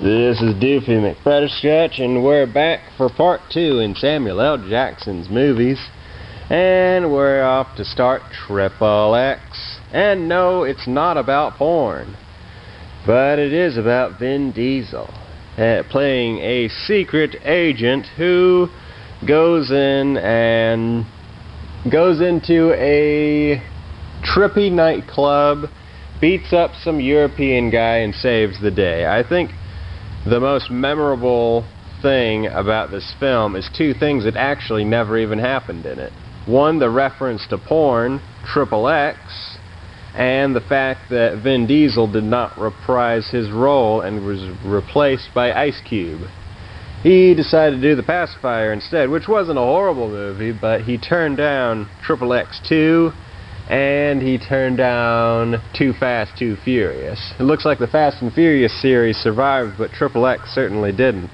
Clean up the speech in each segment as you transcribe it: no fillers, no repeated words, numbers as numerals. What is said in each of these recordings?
This is Doofy McButterscotch, and we're back for part 2 in Samuel L. Jackson's movies. And we're off to start Triple X. And no, it's not about porn. But it is about Vin Diesel, playing a secret agent who goes into a trippy nightclub, beats up some European guy, and saves the day. I think the most memorable thing about this film is two things that actually never even happened in it. One, the reference to porn, Triple X, and the fact that Vin Diesel did not reprise his role and was replaced by Ice Cube. He decided to do The Pacifier instead, which wasn't a horrible movie, but he turned down Triple X 2, and he turned down Too Fast, Too Furious. It looks like the Fast and Furious series survived, but Triple X certainly didn't.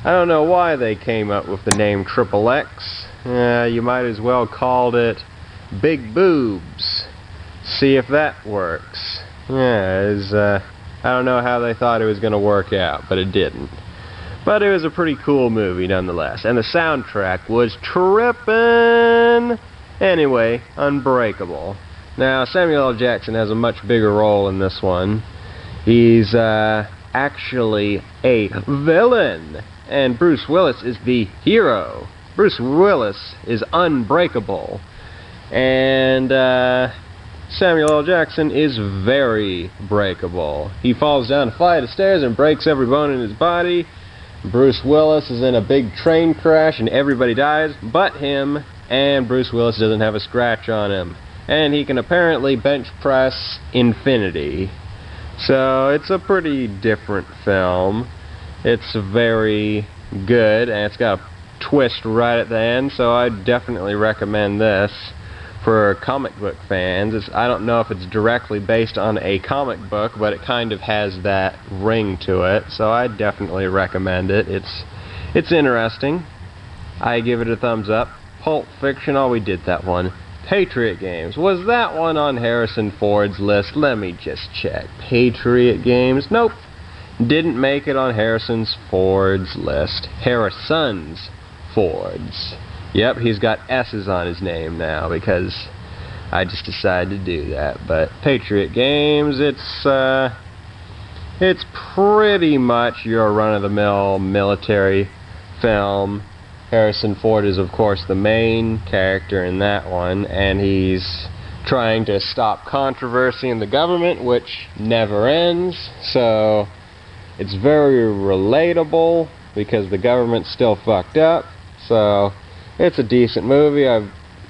I don't know why they came up with the name Triple X. You might as well called it Big Boobs. See if that works. I don't know how they thought it was going to work out, but it didn't. But it was a pretty cool movie nonetheless, and the soundtrack was trippin'. Anyway, Unbreakable. Now, Samuel L. Jackson has a much bigger role in this one. He's actually a villain, and Bruce Willis is the hero. Bruce Willis is unbreakable, and Samuel L. Jackson is very breakable. He falls down a flight of stairs and breaks every bone in his body. Bruce Willis is in a big train crash and everybody dies but him, and Bruce Willis doesn't have a scratch on him. And he can apparently bench press infinity. So it's a pretty different film. It's very good, and it's got a twist right at the end, so I definitely recommend this for comic book fans. I don't know if it's directly based on a comic book, but it kind of has that ring to it, so I definitely recommend it. It's interesting. I give it a thumbs up. Pulp Fiction, oh, we did that one. Patriot Games, was that one on Harrison Ford's list? Let me just check. Patriot Games, nope. Didn't make it on Harrison Ford's list. Harrison's Ford's. Yep, he's got S's on his name now because I just decided to do that. But Patriot Games, it's pretty much your run-of-the-mill military film. Harrison Ford is, of course, the main character in that one, and he's trying to stop controversy in the government, which never ends. So it's very relatable because the government's still fucked up. So it's a decent movie.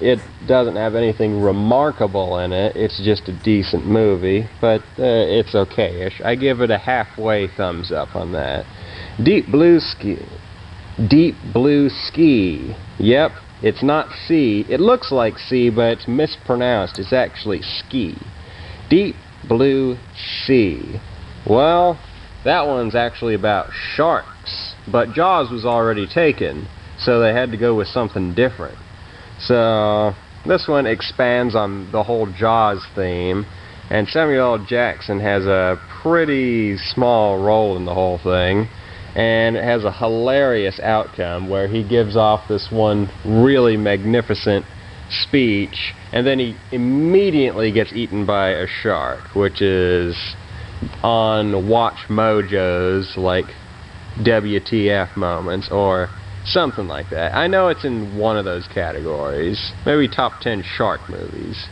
It doesn't have anything remarkable in it. It's just a decent movie, but it's okay-ish. I give it a halfway thumbs up on that. Deep Blue Ski. Yep, it's not C. It looks like C, but it's mispronounced. It's actually ski. Deep Blue Sea. Well, that one's actually about sharks, but Jaws was already taken, so they had to go with something different. So this one expands on the whole Jaws theme, and Samuel L. Jackson has a pretty small role in the whole thing, and it has a hilarious outcome where he gives off this one really magnificent speech, and then he immediately gets eaten by a shark, which is on Watch Mojo's like WTF moments or something like that. I know it's in one of those categories, maybe top 10 shark movies,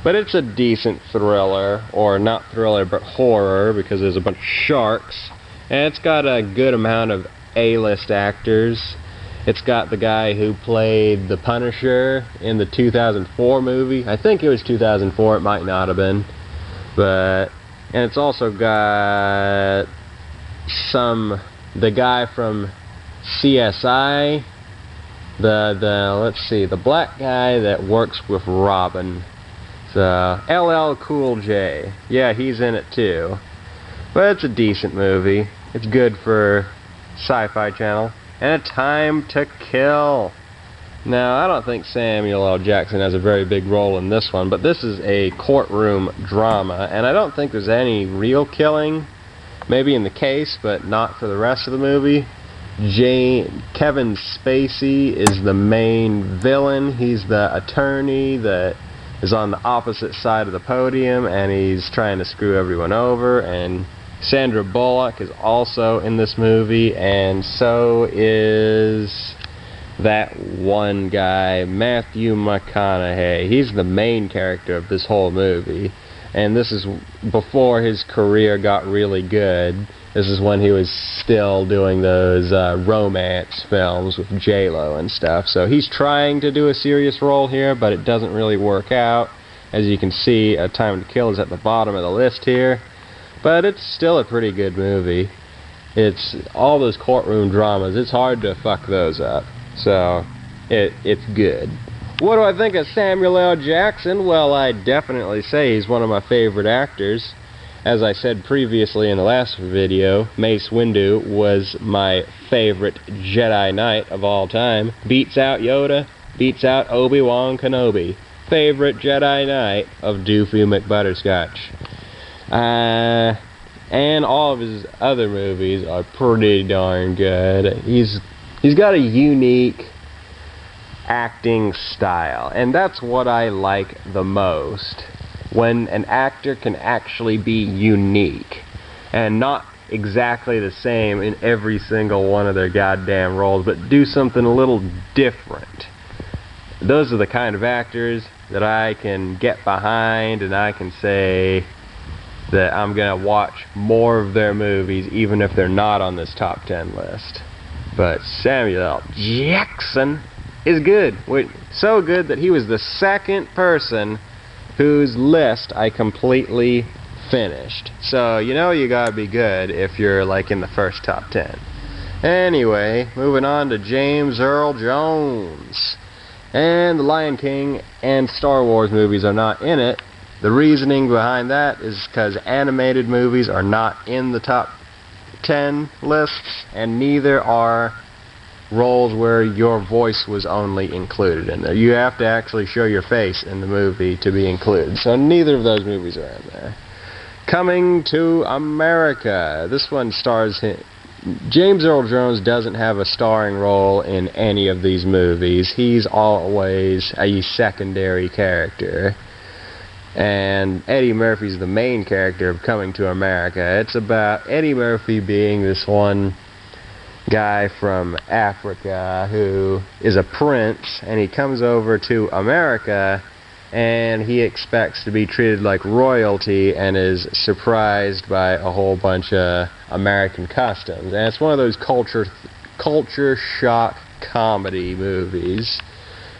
but it's a decent thriller, or not thriller but horror, because there's a bunch of sharks, and it's got a good amount of A-list actors. It's got the guy who played the Punisher in the 2004 movie. I think it was 2004, it might not have been, and it's also got the guy from CSI, the black guy that works with Robin, LL Cool J. Yeah, he's in it too. But it's a decent movie. It's good for Sci-Fi Channel. And A Time to Kill. Now, I don't think Samuel L. Jackson has a very big role in this one, but this is a courtroom drama, and I don't think there's any real killing. maybe in the case, but not for the rest of the movie. Kevin Spacey is the main villain. He's the attorney that is on the opposite side of the podium, and he's trying to screw everyone over. And Sandra Bullock is also in this movie, and so is that one guy, Matthew McConaughey. He's the main character of this whole movie, and this is before his career got really good. This is when he was still doing those romance films with J-Lo and stuff. So he's trying to do a serious role here, but it doesn't really work out. As you can see, A Time to Kill is at the bottom of the list here. But it's still a pretty good movie. It's all those courtroom dramas. It's hard to fuck those up. So it's good. What do I think of Samuel L. Jackson? Well, I definitely say he's one of my favorite actors. As I said previously in the last video, Mace Windu was my favorite Jedi Knight of all time. Beats out Yoda, beats out Obi-Wan Kenobi. Favorite Jedi Knight of Doofy McButterscotch. And all of his other movies are pretty darn good. He's got a unique acting style, and that's what I like the most. When an actor can actually be unique and not exactly the same in every single one of their goddamn roles, but do something a little different. Those are the kind of actors that I can get behind, and I can say that I'm gonna watch more of their movies even if they're not on this top 10 list. But Samuel L. Jackson is good. So good that he was the second person whose list I completely finished. So, you know you gotta be good if you're like in the first top 10. Anyway, moving on to James Earl Jones. And The Lion King and Star Wars movies are not in it. The reasoning behind that is because animated movies are not in the top 10 lists, and neither are roles where your voice was only included in there. You have to actually show your face in the movie to be included. So neither of those movies are in there. Coming to America. This one stars him. James Earl Jones doesn't have a starring role in any of these movies. He's always a secondary character. And Eddie Murphy's the main character of Coming to America. It's about Eddie Murphy being this one guy from Africa who is a prince, and he comes over to America and he expects to be treated like royalty and is surprised by a whole bunch of American customs. And it's one of those culture shock comedy movies.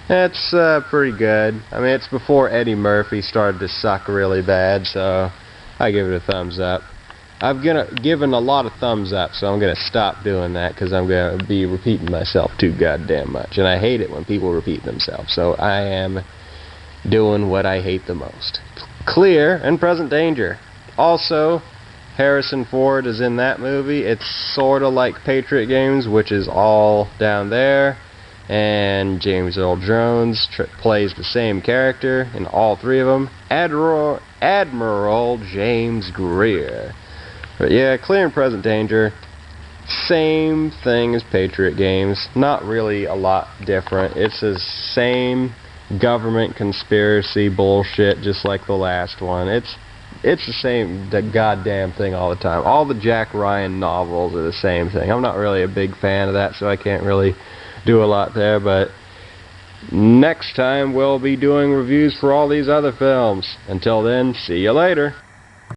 It's pretty good. I mean, it's before Eddie Murphy started to suck really bad, so I give it a thumbs up. I've given a lot of thumbs up, so I'm going to stop doing that because I'm going to be repeating myself too goddamn much. And I hate it when people repeat themselves, so I am doing what I hate the most. Clear and Present Danger. Also, Harrison Ford is in that movie. It's sort of like Patriot Games, which is all down there. And James Earl Jones plays the same character in all three of them. Admiral James Greer. But yeah, Clear and Present Danger, same thing as Patriot Games. Not really a lot different. It's the same government conspiracy bullshit, just like the last one. It's the same goddamn thing all the time. All the Jack Ryan novels are the same thing. I'm not really a big fan of that, so I can't really do a lot there, but next time we'll be doing reviews for all these other films. Until then, see you later.